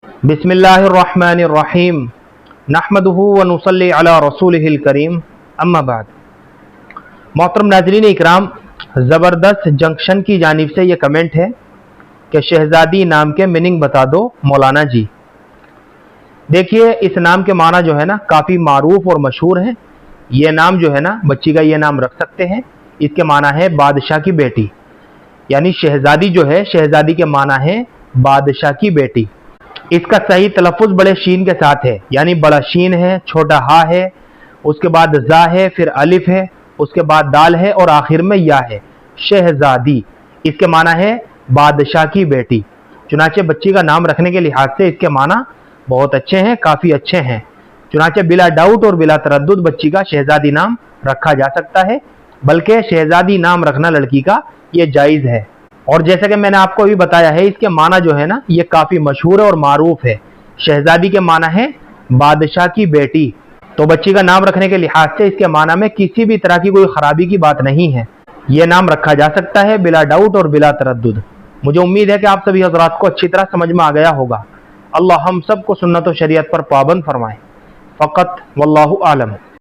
बिस्मिल्लाहिर्रहमानिर्रहीम नहमदुहु व नुसल्ली अला रसूलिहिल करीम अम्मा बाद। मोहतरम नाज़रीन इकराम, ज़बरदस्त जंक्शन की जानिब से ये कमेंट है कि शहज़ादी नाम के मीनिंग बता दो मौलाना जी। देखिए, इस नाम के माना जो है ना काफ़ी मारूफ और मशहूर है। ये नाम जो है ना बच्ची का ये नाम रख सकते हैं। इसके माना है बादशाह की बेटी, यानी शहज़ादी जो है, शहज़ादी के माना है बादशाह की बेटी। इसका सही तलफ़ुज़ बड़े शीन के साथ है, यानी बड़ा शीन है, छोटा हा है, उसके बाद जा है, फिर अलिफ है, उसके बाद दाल है और आखिर में या है। शहज़ादी इसके माना है बादशाह की बेटी। चुनाचे बच्ची का नाम रखने के लिहाज से इसके माना बहुत अच्छे हैं, काफ़ी अच्छे हैं। चुनाचे बिला डाउट और बिला तरद्दुद बच्ची का शहज़ादी नाम रखा जा सकता है, बल्कि शहज़ादी नाम रखना लड़की का ये जायज़ है। और जैसा कि मैंने आपको अभी बताया है, इसके माना जो है ना ये काफ़ी मशहूर और मारूफ है। शहज़ादी के माना है बादशाह की बेटी। तो बच्ची का नाम रखने के लिहाज से इसके माना में किसी भी तरह की कोई ख़राबी की बात नहीं है। ये नाम रखा जा सकता है बिला डाउट और बिला तरद्दुद। मुझे उम्मीद है कि आप सभी हज़रात को अच्छी तरह समझ में आ गया होगा। अल्लाह हम सब को सुन्नत व शरीयत पर पाबंद फरमाए। फ़क़त वल्लाहु आलम।